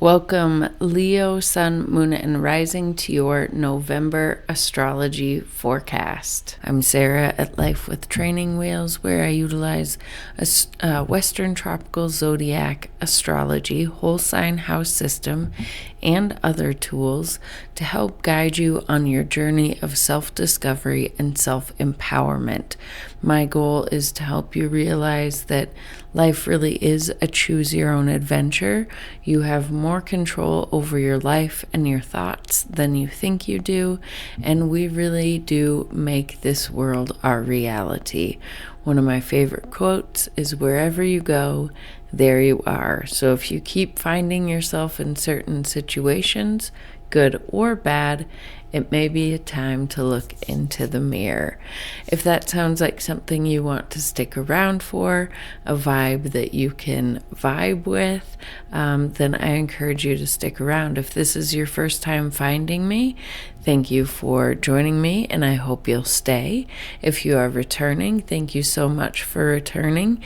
Welcome, Leo, Sun, Moon, and Rising, to your November astrology forecast. I'm Sarah at Life with Training Wheels, where I utilize Western Tropical Zodiac astrology, whole sign house system, and other tools to help guide you on your journey of self-discovery and self-empowerment. My goal is to help you realize that life really is a choose-your-own adventure. You have more control over your life and your thoughts than you think you do, and we really do make this world our reality. One of my favorite quotes is, "Wherever you go, there you are." So if you keep finding yourself in certain situations, good or bad, it may be a time to look into the mirror. If that sounds like something you want to stick around for, a vibe that you can vibe with, then I encourage you to stick around. If this is your first time finding me, thank you for joining me, and I hope you'll stay. If you are returning, thank you so much for returning.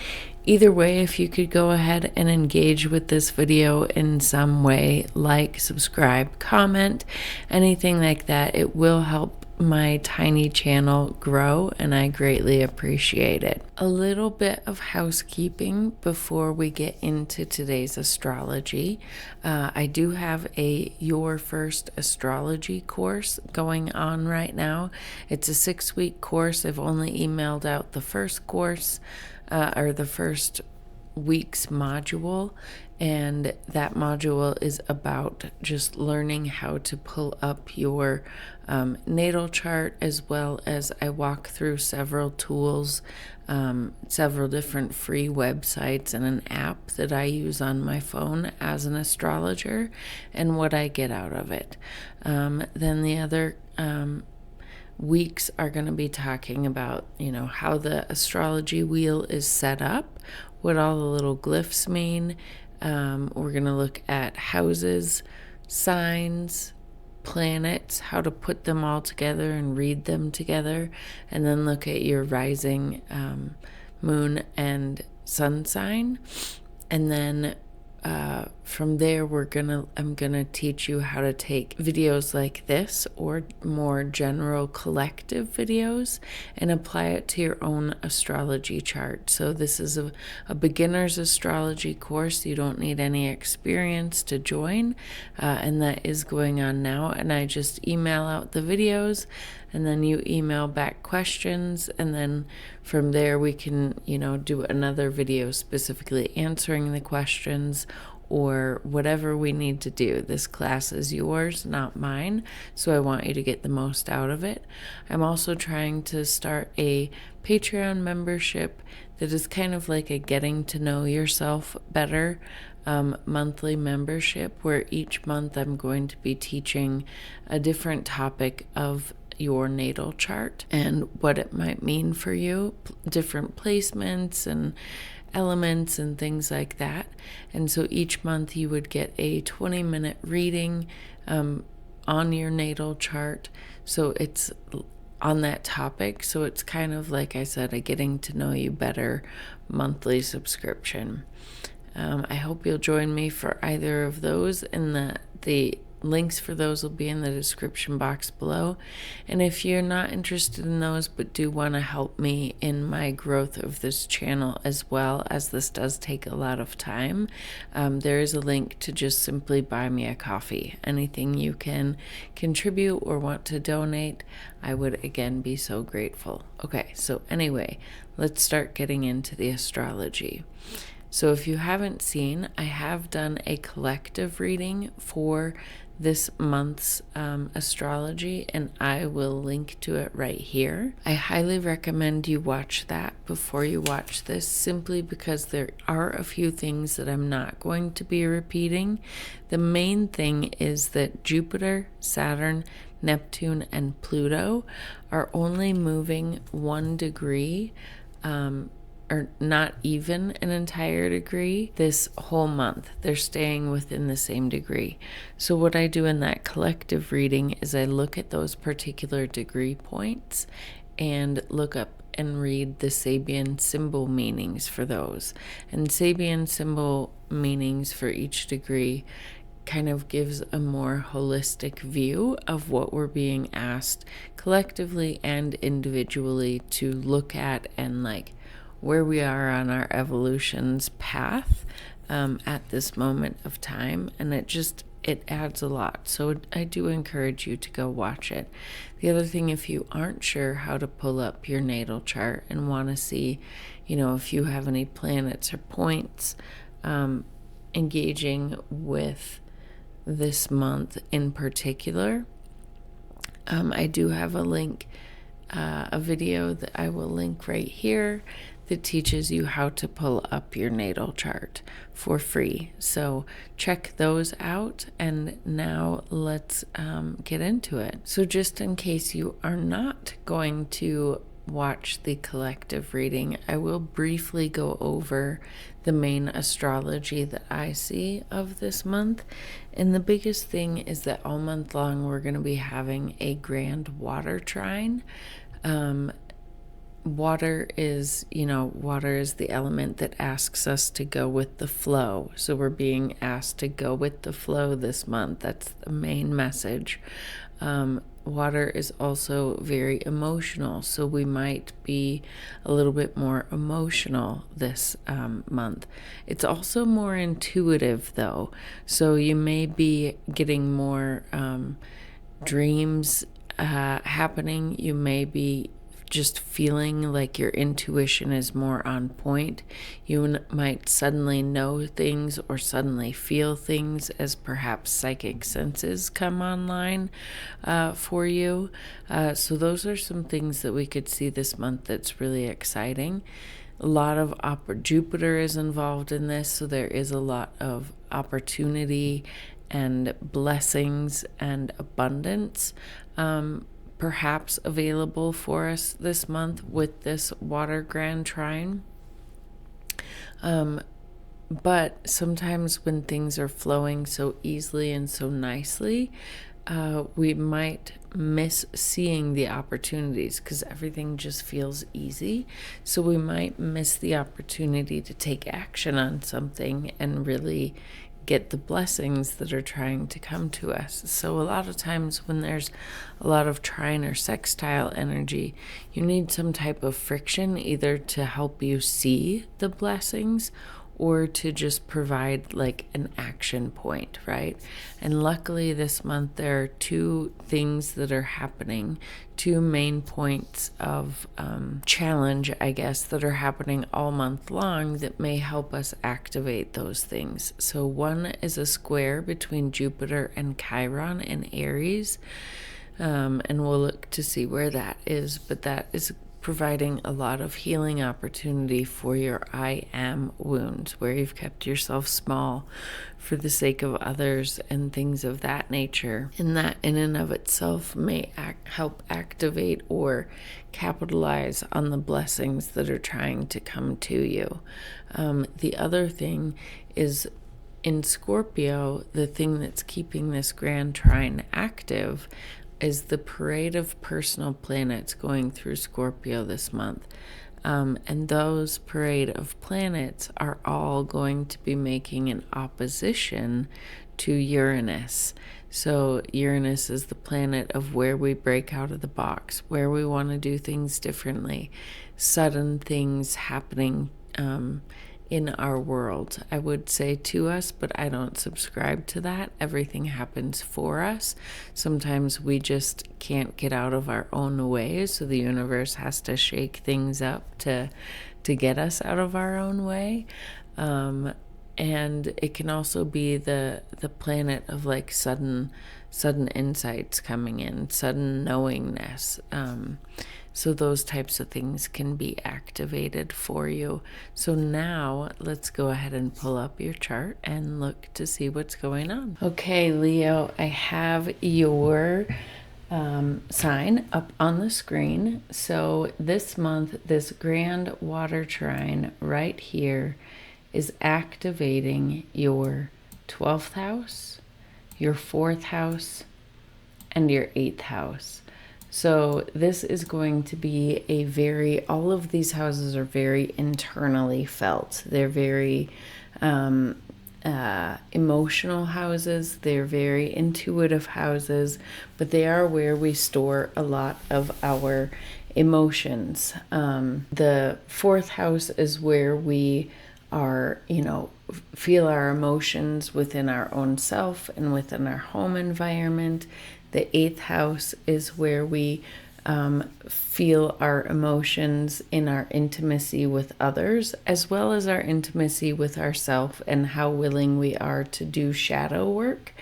Either way, if you could go ahead and engage with this video in some way, like, subscribe, comment, anything like that, it will help my tiny channel grow, and I greatly appreciate it. A little bit of housekeeping before we get into today's astrology. I do have a Your First Astrology course going on right now. It's a 6-week course. I've only emailed out the first course, or the first week's module, and that module is about just learning how to pull up your natal chart, as well as I walk through several tools, several different free websites and an app that I use on my phone as an astrologer, and what I get out of it. Then the other weeks are going to be talking about, how the astrology wheel is set up, what all the little glyphs mean. We're going to look at houses, signs, planets, how to put them all together and read them together, and then look at your rising, moon and sun sign. And then from there, I'm gonna teach you how to take videos like this, or more general collective videos, and apply it to your own astrology chart. So this is a beginner's astrology course. You don't need any experience to join, and that is going on now. And I just email out the videos, and then you email back questions, and then from there we can, do another video specifically answering the questions, or whatever we need to do. This class is yours, not mine, so I want you to get the most out of it. I'm also trying to start a Patreon membership that is kind of like a getting to know yourself better monthly membership, where each month I'm going to be teaching a different topic of your natal chart and what it might mean for you, different placements and elements and things like that. And so each month you would get a 20-minute reading on your natal chart, so it's on that topic. So it's kind of, like I said, a getting to know you better monthly subscription. I hope you'll join me for either of those, and the links for those will be in the description box below. And if you're not interested in those but do want to help me in my growth of this channel, as well as this does take a lot of time, there is a link to just simply buy me a coffee. Anything you can contribute or want to donate, I would again be so grateful. Okay, so anyway, let's start getting into the astrology. So if you haven't seen, I have done a collective reading for this month's astrology, and I will link to it right here. I highly recommend you watch that before you watch this, simply because there are a few things that I'm not going to be repeating. The main thing is that Jupiter, Saturn, Neptune, and Pluto are only moving 1 degree, or not even an entire degree, this whole month. They're staying within the same degree. So what I do in that collective reading is I look at those particular degree points and look up and read the Sabian symbol meanings for those. And Sabian symbol meanings for each degree kind of gives a more holistic view of what we're being asked collectively and individually to look at, and like where we are on our evolution's path at this moment of time. And it adds a lot. So I do encourage you to go watch it. The other thing, if you aren't sure how to pull up your natal chart and want to see, if you have any planets or points engaging with this month in particular, I do have a link, a video that I will link right here that teaches you how to pull up your natal chart for free. So check those out, and now let's get into it. So just in case you are not going to watch the collective reading, I will briefly go over the main astrology that I see of this month. And the biggest thing is that all month long we're going to be having a grand water trine. Water is the element that asks us to go with the flow. So we're being asked to go with the flow this month. That's the main message. Water is also very emotional, so we might be a little bit more emotional this month. It's also more intuitive, though, so you may be getting more dreams happening. You may be just feeling like your intuition is more on point. You might suddenly know things or suddenly feel things as perhaps psychic senses come online for you. So those are some things that we could see this month that's really exciting. A lot of Jupiter is involved in this, so there is a lot of opportunity and blessings and abundance perhaps available for us this month with this water grand trine. But sometimes when things are flowing so easily and so nicely, we might miss seeing the opportunities because everything just feels easy. So we might miss the opportunity to take action on something and really get the blessings that are trying to come to us. So a lot of times when there's a lot of trine or sextile energy, you need some type of friction, either to help you see the blessings or to just provide like an action point, right? And luckily this month there are two things that are happening, two main points of challenge, I guess, that are happening all month long that may help us activate those things. So one is a square between Jupiter and Chiron in Aries, and we'll look to see where that is, but that is providing a lot of healing opportunity for your I am wounds, where you've kept yourself small for the sake of others and things of that nature. And that in and of itself may help activate or capitalize on the blessings that are trying to come to you. The other thing is in Scorpio, the thing that's keeping this grand trine active is the parade of personal planets going through Scorpio this month. And those parade of planets are all going to be making an opposition to Uranus. So Uranus is the planet of where we break out of the box, where we want to do things differently, sudden things happening in our world, I would say to us, but I don't subscribe to that. Everything happens for us. Sometimes we just can't get out of our own way, so the universe has to shake things up to get us out of our own way. And it can also be the planet of like sudden insights coming in, sudden knowingness. So those types of things can be activated for you. So now let's go ahead and pull up your chart and look to see what's going on. Okay, Leo, I have your sign up on the screen. So this month, this grand water trine right here is activating your 12th house, your 4th house, and your 8th house. So this is going to be all of these houses are very internally felt. They're very emotional houses. They're very intuitive houses, but they are where we store a lot of our emotions. The fourth house is where we are, feel our emotions within our own self and within our home environment. The eighth house is where we feel our emotions in our intimacy with others, as well as our intimacy with ourselves and how willing we are to do shadow work.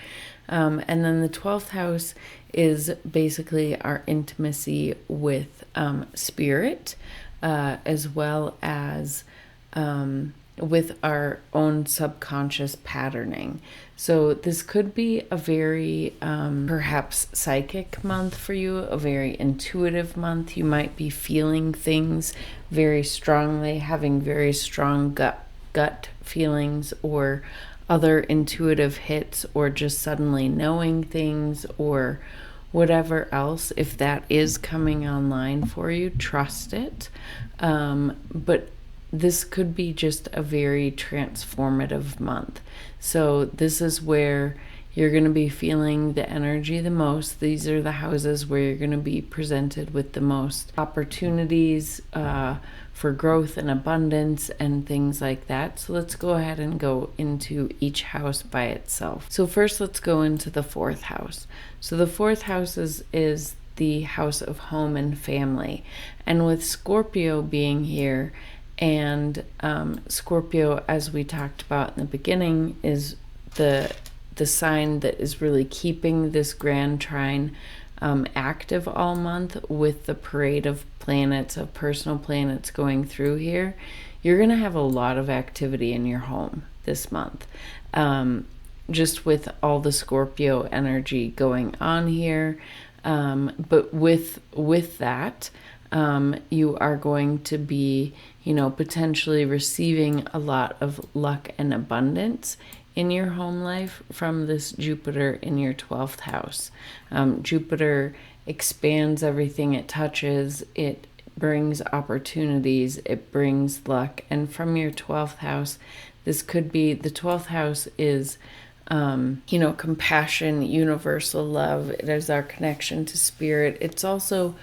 And then the 12th house is basically our intimacy with spirit, as well as with our own subconscious patterning. So this could be a very perhaps psychic month for you, a very intuitive month. You might be feeling things very strongly, having very strong gut feelings or other intuitive hits, or just suddenly knowing things, or whatever else. If that is coming online for you, trust it. But this could be just a very transformative month. So this is where you're going to be feeling the energy the most. These are the houses where you're going to be presented with the most opportunities for growth and abundance and things like that. So let's go ahead and go into each house by itself. So first, let's go into the fourth house. So the fourth house is the house of home and family. And with Scorpio being here, and Scorpio, as we talked about in the beginning, is the sign that is really keeping this grand trine active all month, with the parade of planets, of personal planets going through here. You're going to have a lot of activity in your home this month, just with all the Scorpio energy going on here. But with that, you are going to be, potentially receiving a lot of luck and abundance in your home life from this Jupiter in your 12th house. Jupiter expands everything it touches. It brings opportunities. It brings luck. And from your 12th house, this could be, the 12th house is compassion, universal love. It is our connection to spirit. It's also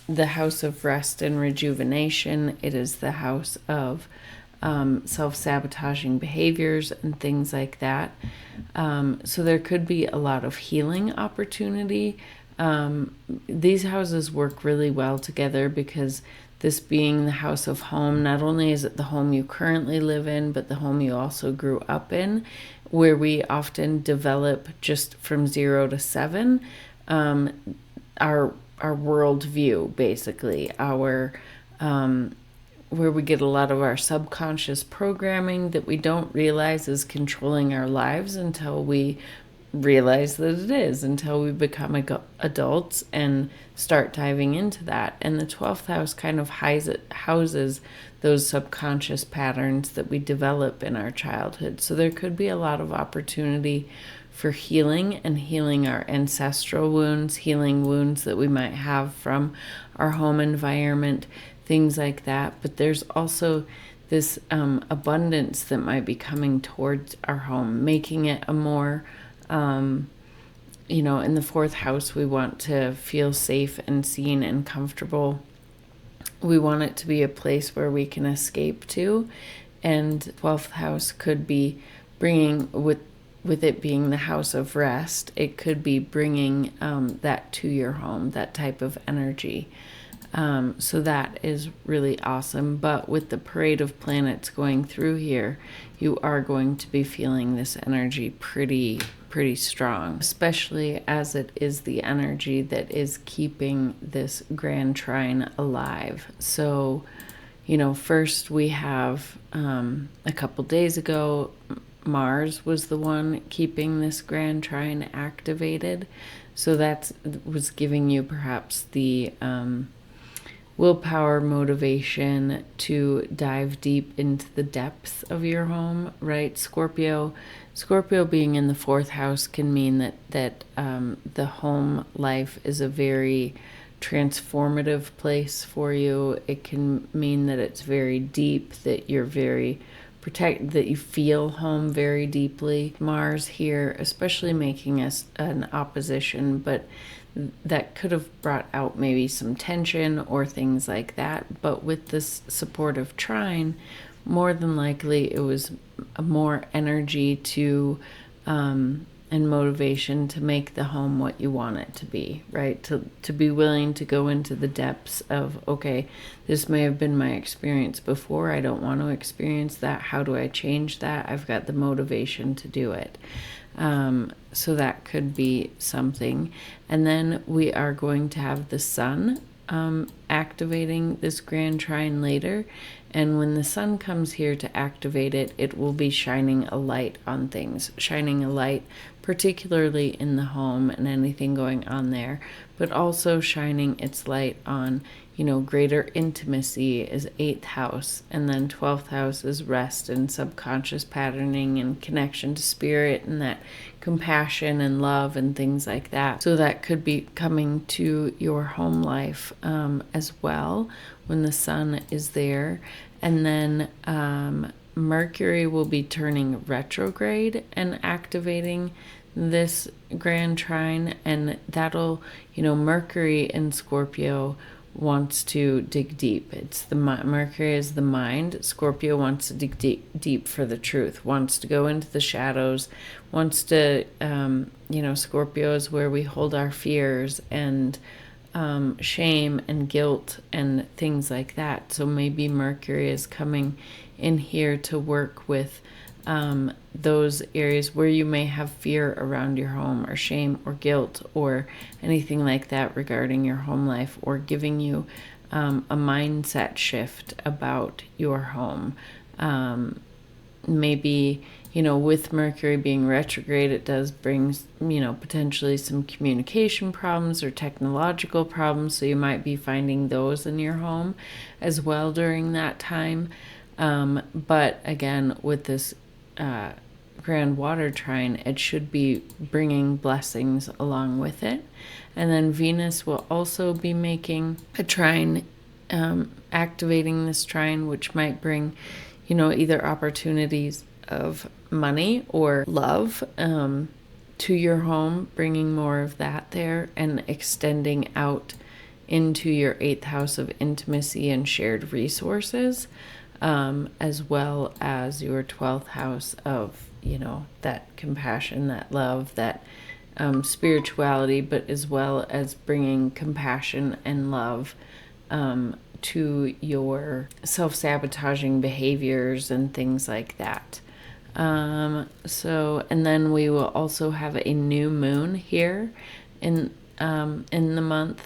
the house of rest and rejuvenation. It is the house of self-sabotaging behaviors and things like that. So there could be a lot of healing opportunity. These houses work really well together, because this being the house of home, not only is it the home you currently live in, but the home you also grew up in, where we often develop just from 0 to 7, our worldview, basically, our where we get a lot of our subconscious programming that we don't realize is controlling our lives until we realize that it is, until we become adults and start diving into that. And the 12th house kind of houses those subconscious patterns that we develop in our childhood. So there could be a lot of opportunity for healing, and healing our ancestral wounds, healing wounds that we might have from our home environment, things like that. But there's also this abundance that might be coming towards our home, making it a more, in the fourth house, we want to feel safe and seen and comfortable. We want it to be a place where we can escape to. And 12th house could be bringing, with it being the house of rest, it could be bringing that to your home, that type of energy. So that is really awesome. But with the parade of planets going through here, you are going to be feeling this energy pretty strong, especially as it is the energy that is keeping this grand trine alive. So, first we have a couple days ago, Mars was the one keeping this grand trine activated. So that was giving you perhaps the willpower, motivation to dive deep into the depths of your home, right? Scorpio being in the fourth house can mean that the home life is a very transformative place for you. It can mean that it's very deep, that you're very that you feel home very deeply. Mars here, especially making us an opposition, but that could have brought out maybe some tension or things like that. But with this supportive trine, more than likely it was more energy to and motivation to make the home what you want it to be, right? To be willing to go into the depths of, okay, this may have been my experience before. I don't want to experience that. How do I change that? I've got the motivation to do it. So that could be something. And then we are going to have the sun activating this grand trine later. And when the sun comes here to activate it, it will be shining a light on things, shining a light particularly in the home and anything going on there, but also shining its light on, greater intimacy is 8th house, and then 12th house is rest and subconscious patterning and connection to spirit and that compassion and love and things like that. So that could be coming to your home life as well when the sun is there. And then Mercury will be turning retrograde and activating this grand trine, and that'll, Mercury in Scorpio wants to dig deep. It's the Mercury is the mind. Scorpio wants to dig deep for the truth, wants to go into the shadows, wants to, Scorpio is where we hold our fears and shame and guilt and things like that. So maybe Mercury is coming in here to work with those areas where you may have fear around your home, or shame or guilt or anything like that regarding your home life, or giving you a mindset shift about your home. Maybe, with Mercury being retrograde, it does bring, potentially some communication problems or technological problems. So you might be finding those in your home as well during that time. But again, with this grand water trine, it should be bringing blessings along with it. And then Venus will also be making a trine, activating this trine, which might bring, either opportunities of money or love to your home, bringing more of that there and extending out into your 8th house of intimacy and shared resources, as well as your 12th house of, that compassion, that love, that spirituality, but as well as bringing compassion and love to your self-sabotaging behaviors and things like that. And then we will also have a new moon here in the month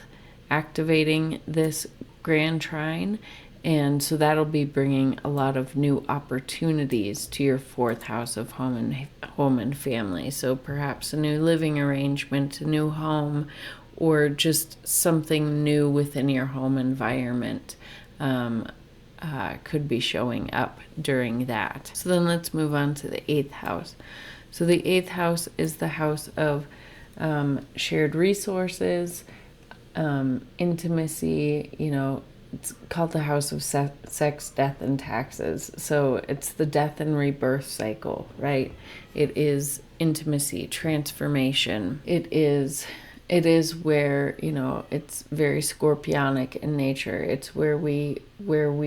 activating this grand trine. And so that'll be bringing a lot of new opportunities to your 4th house of home and family. So perhaps a new living arrangement, a new home, or just something new within your home environment could be showing up during that. So then let's move on to the 8th house. So the 8th house is the house of shared resources, intimacy, it's called the house of sex, death, and taxes. So it's the death and rebirth cycle, right? It is intimacy, transformation. It is where, it's very scorpionic in nature. It's where we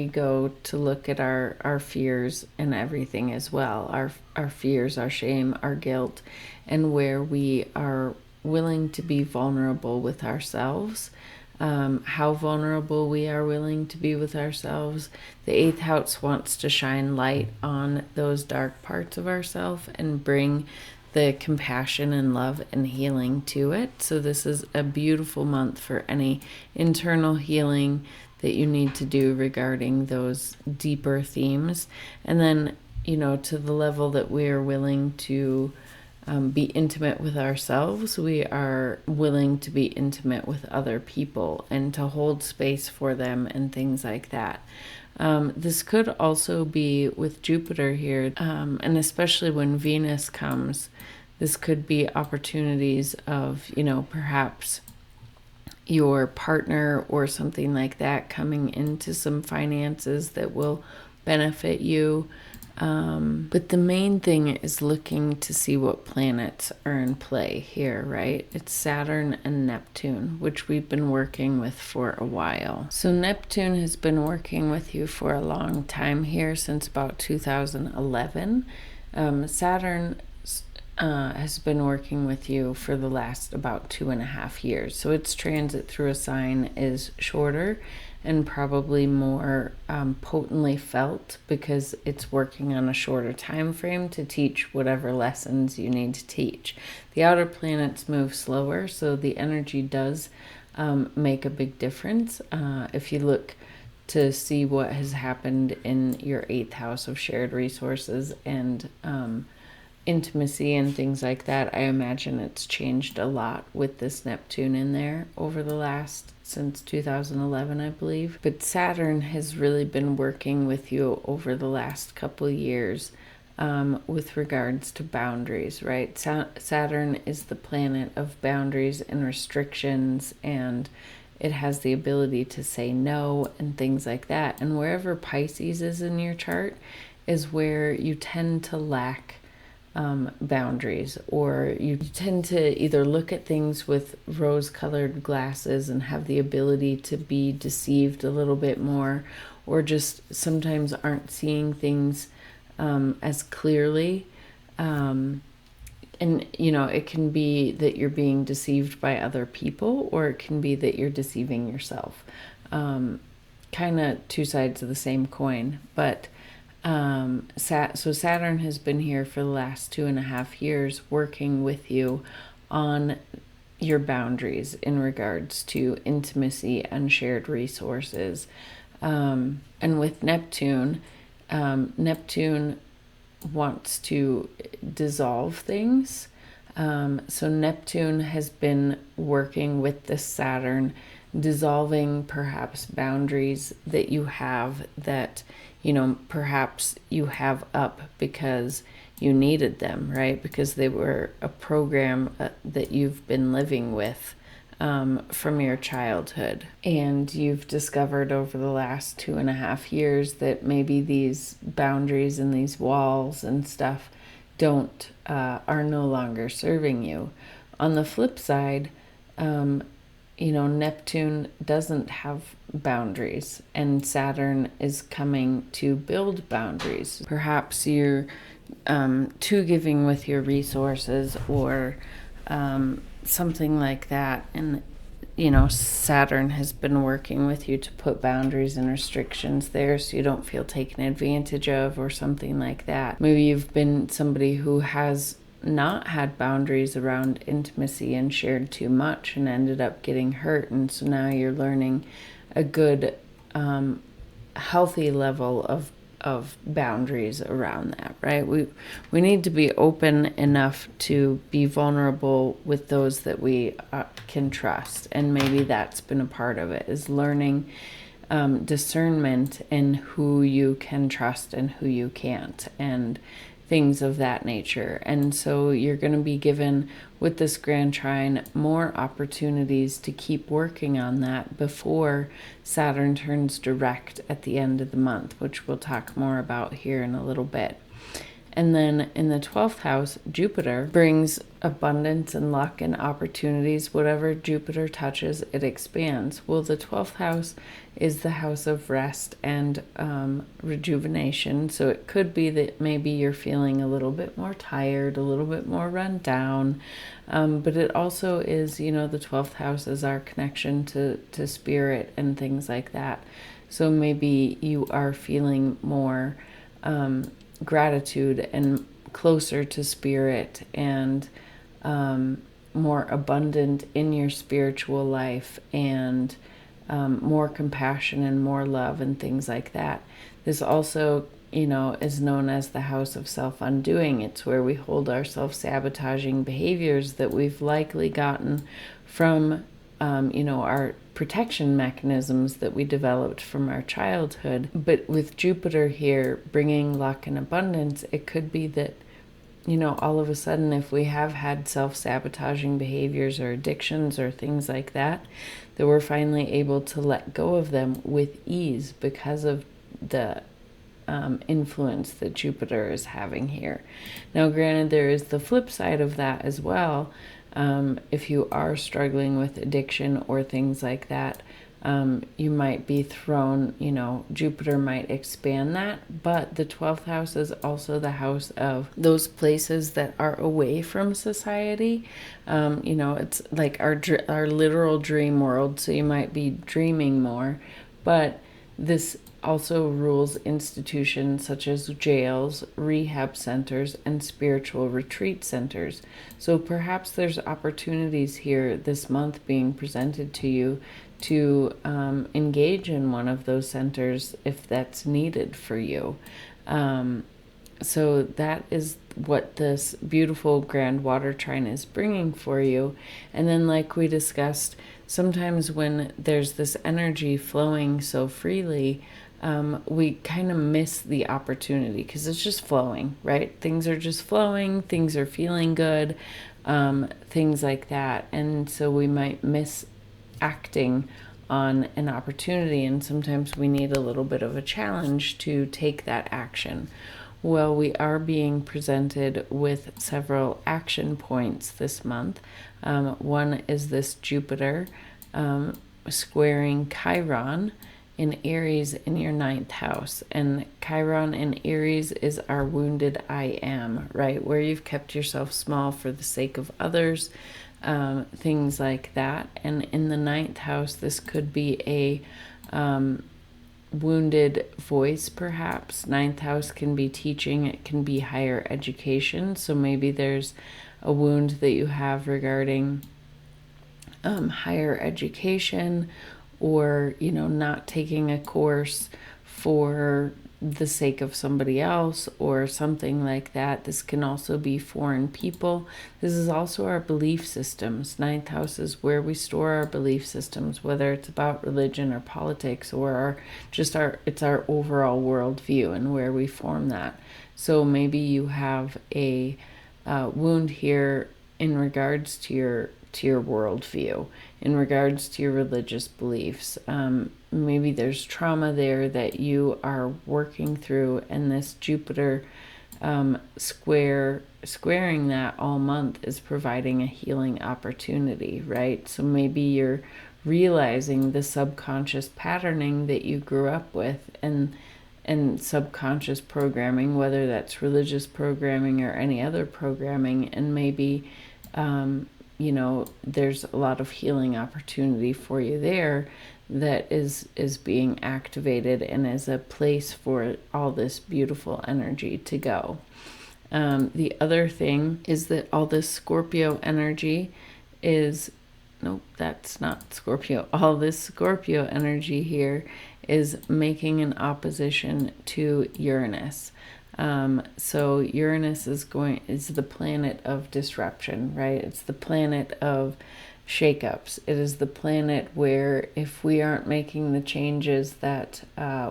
go to look at our fears and everything as well. Our fears, our shame, our guilt, and where we are willing to be vulnerable with ourselves. How vulnerable we are willing to be with ourselves. The 8th house wants to shine light on those dark parts of ourselves and bring the compassion and love and healing to it. So this is a beautiful month for any internal healing that you need to do regarding those deeper themes. And then, to the level that we are willing to be intimate with ourselves, we are willing to be intimate with other people and to hold space for them and things like that. This could also be with Jupiter here, and especially when Venus comes, this could be opportunities of, perhaps your partner or something like that coming into some finances that will benefit you. But the main thing is looking to see what planets are in play here, right? It's Saturn and Neptune, which we've been working with for a while. So Neptune has been working with you for a long time here, since about 2011. Saturn has been working with you for the last about 2.5 years. So its transit through a sign is shorter and probably more potently felt, because it's working on a shorter time frame to teach whatever lessons you need to teach. The outer planets move slower, so the energy does make a big difference. If you look to see what has happened in your 8th house of shared resources and intimacy and things like that, I imagine it's changed a lot with this Neptune in there over the last, since 2011, I believe. But Saturn has really been working with you over the last couple years with regards to boundaries, right? Saturn is the planet of boundaries and restrictions, and it has the ability to say no and things like that. And wherever Pisces is in your chart is where you tend to lack boundaries, or you tend to either look at things with rose-colored glasses and have the ability to be deceived a little bit more, or just sometimes aren't seeing things as clearly. And, it can be that you're being deceived by other people, or it can be that you're deceiving yourself. Kind of two sides of the same coin, but so Saturn has been here for the last 2.5 years working with you on your boundaries in regards to intimacy and shared resources. And with Neptune, Neptune wants to dissolve things. So Neptune has been working with this Saturn, dissolving perhaps boundaries that you have that perhaps you have up because you needed them, right? Because they were a program that you've been living with from your childhood. And you've discovered over the last 2.5 years that maybe these boundaries and these walls and stuff are no longer serving you. On the flip side, Neptune doesn't have boundaries, and Saturn is coming to build boundaries. Perhaps you're too giving with your resources, or something like that. And, Saturn has been working with you to put boundaries and restrictions there so you don't feel taken advantage of, or something like that. Maybe you've been somebody who has not had boundaries around intimacy and shared too much and ended up getting hurt, and so now you're learning a good healthy level of boundaries around that, right? We need to be open enough to be vulnerable with those that we can trust, and maybe that's been a part of it, is learning discernment in who you can trust and who you can't, and things of that nature. And so you're going to be given, with this grand trine, more opportunities to keep working on that before Saturn turns direct at the end of the month, which we'll talk more about here in a little bit. And then in the 12th house, Jupiter brings abundance and luck and opportunities. Whatever Jupiter touches, it expands. Well, the 12th house is the house of rest and rejuvenation. So it could be that maybe you're feeling a little bit more tired, a little bit more run down. But it also is, the 12th house is our connection to spirit and things like that. So maybe you are feeling more gratitude and closer to spirit, and more abundant in your spiritual life, and more compassion and more love and things like that. This also, is known as the house of self-undoing. It's where we hold our self-sabotaging behaviors that we've likely gotten from our protection mechanisms that we developed from our childhood. But with Jupiter here bringing luck and abundance, it could be that, all of a sudden, if we have had self-sabotaging behaviors or addictions or things like that, that we're finally able to let go of them with ease because of the influence that Jupiter is having here. Now, granted, there is the flip side of that as well. If you are struggling with addiction or things like that, you might be thrown, Jupiter might expand that, but the 12th house is also the house of those places that are away from society. It's like our literal dream world, so you might be dreaming more, but this also rules institutions such as jails, rehab centers, and spiritual retreat centers. So perhaps there's opportunities here this month being presented to you to engage in one of those centers if that's needed for you. So that is what this beautiful grand water trine is bringing for you. And then, like we discussed, sometimes when there's this energy flowing so freely, we kind of miss the opportunity because it's just flowing, right? Things are just flowing, things are feeling good, things like that. And so we might miss acting on an opportunity, and sometimes we need a little bit of a challenge to take that action. Well, we are being presented with several action points this month. One is this Jupiter squaring Chiron in Aries in your 9th house. And Chiron in Aries is our wounded I am, right? Where you've kept yourself small for the sake of others, things like that. And in the 9th house, this could be a wounded voice, perhaps. 9th house can be teaching, it can be higher education. So maybe there's a wound that you have regarding higher education, or not taking a course for the sake of somebody else or something like that. This can also be foreign people. This is also our belief systems. 9th house is where we store our belief systems, whether it's about religion or politics or it's our overall worldview and where we form that. So maybe you have a wound here in regards to your worldview, in regards to your religious beliefs. Maybe there's trauma there that you are working through, and this Jupiter squaring that all month is providing a healing opportunity, right? So maybe you're realizing the subconscious patterning that you grew up with, and subconscious programming, whether that's religious programming or any other programming, and maybe there's a lot of healing opportunity for you there that is being activated and is a place for all this beautiful energy to go. The other thing is that all this Scorpio energy is, nope, that's not Scorpio. All this Scorpio energy here is making an opposition to Uranus. So Uranus is the planet of disruption, right? It's the planet of shakeups. It is the planet where if we aren't making the changes that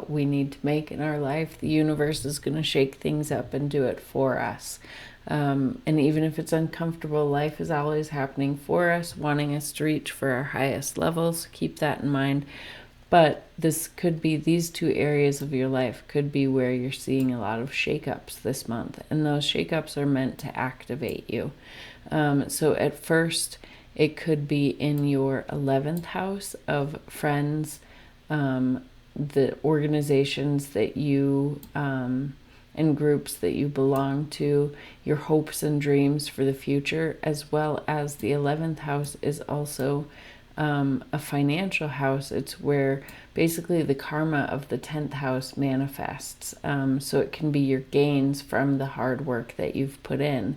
we need to make in our life, the universe is going to shake things up and do it for us. And even if it's uncomfortable, life is always happening for us, wanting us to reach for our highest levels. Keep that in mind. But this could be, these two areas of your life could be where you're seeing a lot of shakeups this month. And those shakeups are meant to activate you. So at first, it could be in your 11th house of friends, the organizations that you, and groups that you belong to, your hopes and dreams for the future, as well as the 11th house is also a financial house. It's where basically the karma of the 10th house manifests. So it can be your gains from the hard work that you've put in.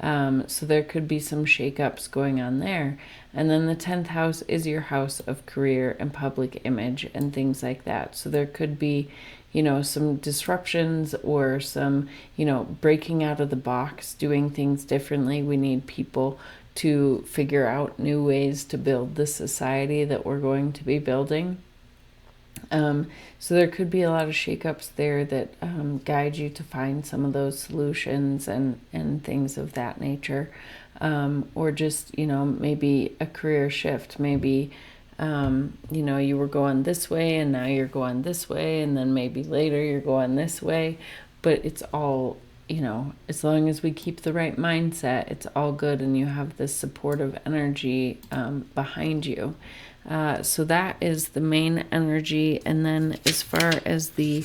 So there could be some shakeups going on there. And then the 10th house is your house of career and public image and things like that. So there could be, some disruptions or some, breaking out of the box, doing things differently. We need people to figure out new ways to build the society that we're going to be building. So there could be a lot of shakeups there that guide you to find some of those solutions and things of that nature. Or just, maybe a career shift, maybe you were going this way and now you're going this way, and then maybe later you're going this way. But it's all, as long as we keep the right mindset, it's all good, and you have this supportive energy behind you. So that is the main energy. And then as far as the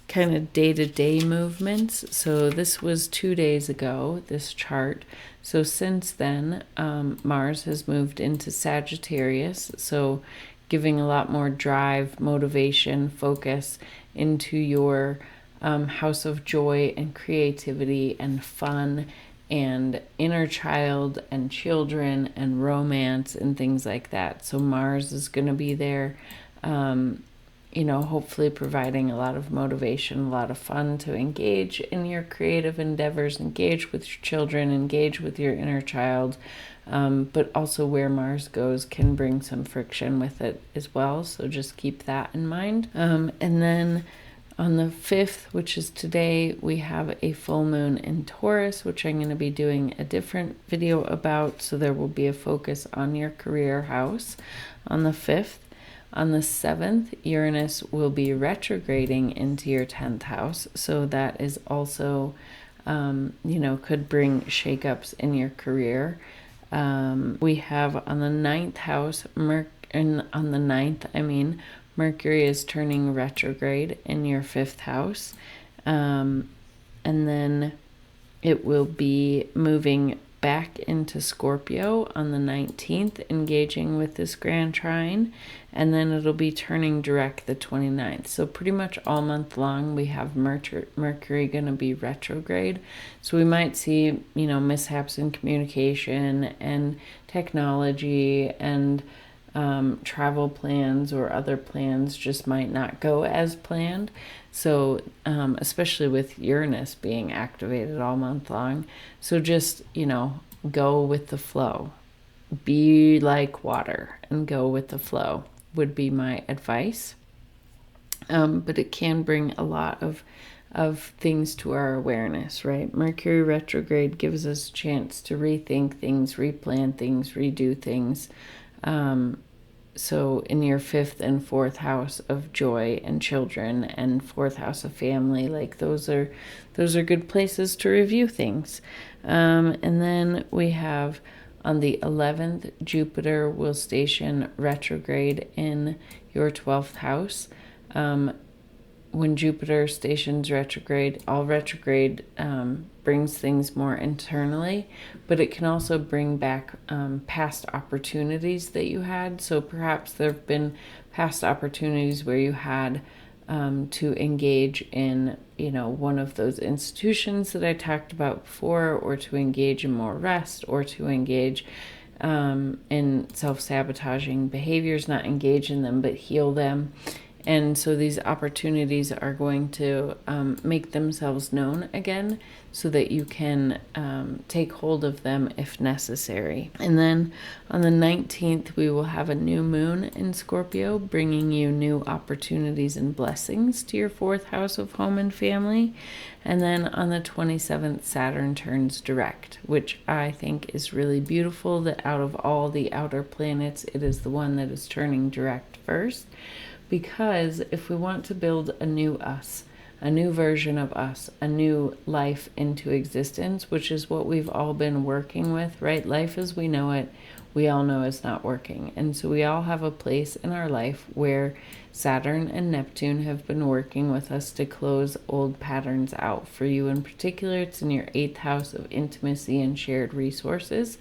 kind of day-to-day movements, so this was 2 days ago, this chart. So since then, Mars has moved into Sagittarius, so giving a lot more drive, motivation, focus into your house of joy and creativity and fun and inner child and children and romance and things like that. So Mars is going to be there, hopefully providing a lot of motivation, a lot of fun to engage in your creative endeavors, engage with your children, engage with your inner child. But also where Mars goes can bring some friction with it as well. So just keep that in mind. And then on the 5th, which is today, we have a full moon in Taurus, which I'm going to be doing a different video about. So there will be a focus on your career house on the 5th. On the 7th, Uranus will be retrograding into your 10th house. So that is also, could bring shakeups in your career. We have on the 9th house, Mercury is turning retrograde in your 5th house. And then it will be moving back into Scorpio on the 19th, engaging with this grand trine. And then it'll be turning direct the 29th. So pretty much all month long, we have Mercury going to be retrograde. So we might see, mishaps in communication and technology, and travel plans or other plans just might not go as planned. So especially with Uranus being activated all month long. So just, go with the flow. Be like water and go with the flow would be my advice. But it can bring a lot of things to our awareness, right? Mercury retrograde gives us a chance to rethink things, replan things, redo things. So in your 5th and 4th house of joy and children and 4th house of family, like those are good places to review things. And then we have on the 11th, Jupiter will station retrograde in your 12th house. When Jupiter stations retrograde, all retrograde brings things more internally, but it can also bring back past opportunities that you had. So perhaps there have been past opportunities where you had to engage in, one of those institutions that I talked about before, or to engage in more rest, or to engage in self-sabotaging behaviors, not engage in them, but heal them. And so these opportunities are going to make themselves known again, so that you can take hold of them if necessary. And then on the 19th, we will have a new moon in Scorpio, bringing you new opportunities and blessings to your 4th house of home and family. And then on the 27th, Saturn turns direct, which I think is really beautiful, that out of all the outer planets, it is the one that is turning direct first. Because if we want to build a new us, a new version of us, a new life into existence, which is what we've all been working with, right? Life as we know it, we all know is not working. And so we all have a place in our life where Saturn and Neptune have been working with us to close old patterns out. For you in particular, it's in your 8th house of intimacy and shared resources.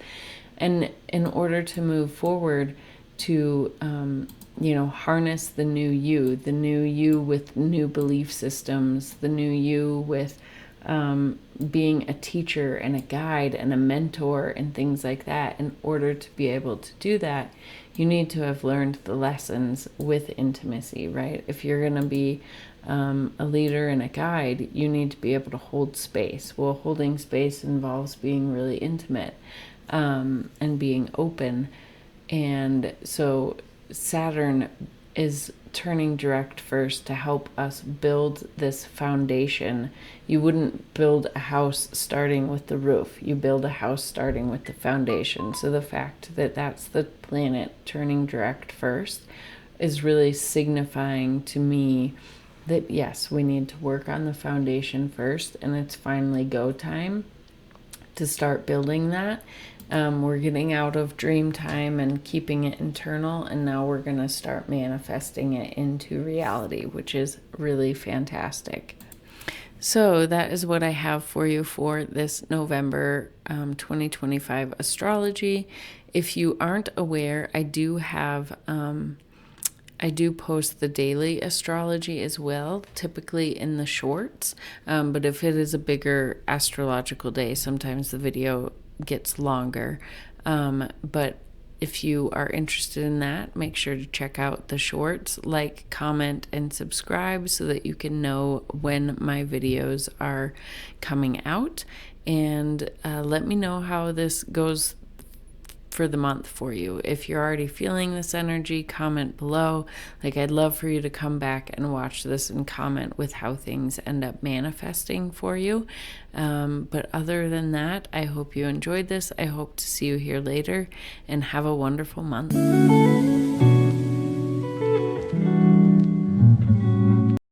And in order to move forward to harness the new you with new belief systems, the new you with being a teacher and a guide and a mentor and things like that. In order to be able to do that, you need to have learned the lessons with intimacy, right? If you're going to be a leader and a guide, you need to be able to hold space. Well, holding space involves being really intimate and being open. And so Saturn is turning direct first to help us build this foundation. You wouldn't build a house starting with the roof. You build a house starting with the foundation. So the fact that that's the planet turning direct first is really signifying to me that yes, we need to work on the foundation first, and it's finally go time to start building that. We're getting out of dream time and keeping it internal, and now we're going to start manifesting it into reality, which is really fantastic. So that is what I have for you for this November 2025 astrology. If you aren't aware, I do post the daily astrology as well, typically in the shorts. But if it is a bigger astrological day, sometimes the video gets longer. But if you are interested in that, make sure to check out the shorts, like, comment, and subscribe so that you can know when my videos are coming out. And let me know how this goes for the month for you. If you're already feeling this energy, comment below. Like, I'd love for you to come back and watch this and comment with how things end up manifesting for you. But other than that, I hope you enjoyed this. I hope to see you here later, and have a wonderful month.